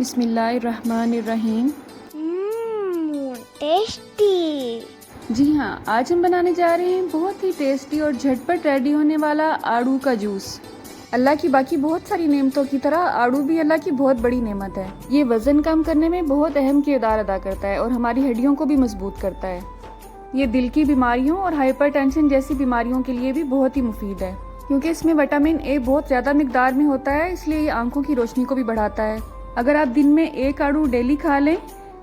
बिस्मिल्लाहिर्रहमानिर्रहीम। टेस्टी। जी हाँ, आज हम बनाने जा रहे हैं बहुत ही टेस्टी और झटपट रेडी होने वाला आड़ू का जूस। अल्लाह की बाकी बहुत सारी नेमतों की तरह आड़ू भी अल्लाह की बहुत बड़ी नेमत है। ये वज़न कम करने में बहुत अहम किरदार अदा करता है और हमारी हड्डियों को भी मजबूत करता है। ये दिल की बीमारियों और हाइपरटेंशन जैसी बीमारियों के लिए भी बहुत ही मुफीद है, क्योंकि इसमें विटामिन ए बहुत ज़्यादा मिकदार में होता है, इसलिए ये आंखों की रोशनी को भी बढ़ाता है। अगर आप दिन में एक आड़ू डेली खा लें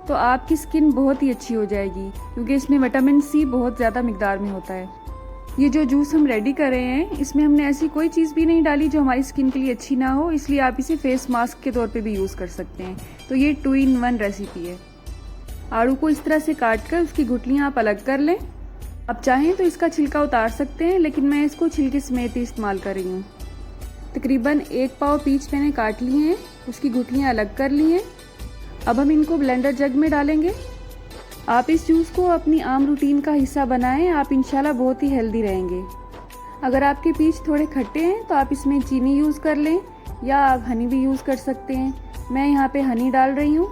तो आपकी स्किन बहुत ही अच्छी हो जाएगी, क्योंकि इसमें विटामिन सी बहुत ज़्यादा मिकदार में होता है। ये जो जूस हम रेडी कर रहे हैं, इसमें हमने ऐसी कोई चीज़ भी नहीं डाली जो हमारी स्किन के लिए अच्छी ना हो, इसलिए आप इसे फेस मास्क के तौर पे भी यूज़ कर सकते हैं। तो ये 2 in 1 रेसिपी है। आड़ू को इस तरह से काट कर उसकी गुठलियाँ आप अलग कर लें। आप चाहें तो इसका छिलका उतार सकते हैं, लेकिन मैं इसको छिलके समेत ही इस्तेमाल कर रही हूँ। तकरीबन 1 पाव पीच मैंने काट लिए हैं, उसकी गुठलियाँ अलग कर ली हैं। अब हम इनको ब्लेंडर जग में डालेंगे। आप इस जूस को अपनी आम रूटीन का हिस्सा बनाएं, आप इंशाल्लाह बहुत ही हेल्दी रहेंगे। अगर आपके पीच थोड़े खट्टे हैं तो आप इसमें चीनी यूज़ कर लें या आप हनी भी यूज़ कर सकते हैं। मैं यहाँ पे हनी डाल रही हूँ।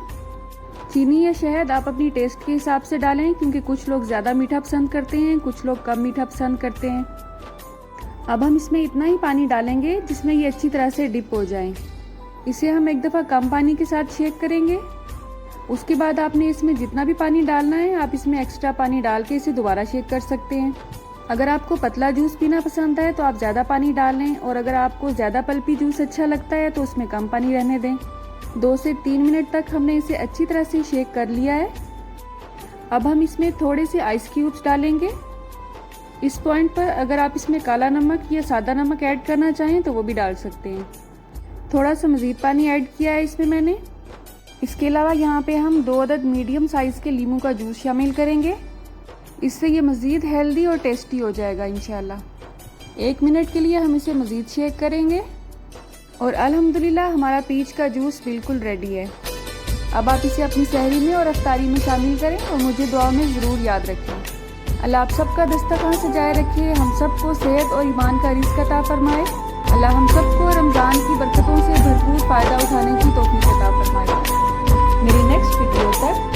चीनी या शहद आप अपनी टेस्ट के हिसाब से डालें, क्योंकि कुछ लोग ज़्यादा मीठा पसंद करते हैं, कुछ लोग कम मीठा पसंद करते हैं। अब हम इसमें इतना ही पानी डालेंगे जिसमें ये अच्छी तरह से डिप हो जाए। इसे हम एक दफ़ा कम पानी के साथ शेक करेंगे। उसके बाद आपने इसमें जितना भी पानी डालना है, आप इसमें एक्स्ट्रा पानी डाल के इसे दोबारा शेक कर सकते हैं। अगर आपको पतला जूस पीना पसंद है तो आप ज़्यादा पानी डाल लें, और अगर आपको ज़्यादा पल्पी जूस अच्छा लगता है तो उसमें कम पानी रहने दें। 2 से 3 मिनट तक हमने इसे अच्छी तरह से शेक कर लिया है। अब हम इसमें थोड़े से आइस क्यूब्स डालेंगे। इस पॉइंट पर अगर आप इसमें काला नमक या सादा नमक ऐड करना चाहें तो वो भी डाल सकते हैं। थोड़ा सा मज़ीद पानी ऐड किया है इसमें मैंने। इसके अलावा यहाँ पे हम 2 अदद मीडियम साइज़ के लीमू का जूस शामिल करेंगे। इससे ये मज़ीद हेल्दी और टेस्टी हो जाएगा इंशाल्लाह। 1 मिनट के लिए हम इसे मज़ीद शेक करेंगे और अल्हम्दुलिल्लाह हमारा पीच का जूस बिल्कुल रेडी है। अब आप इसे अपनी सहरी में और अफ्तारी में शामिल करें और मुझे दुआ में ज़रूर याद रखें। अल्लाह आप सबका दस्तरखान सजाए रखे, हम सबको सेहत और ईमान का रिज़्क़ अता फरमाए। अल्लाह हम सबको रमज़ान की बरकतों से भरपूर फ़ायदा उठाने की तौफीक अता फरमाए। मेरी नेक्स्ट वीडियो तक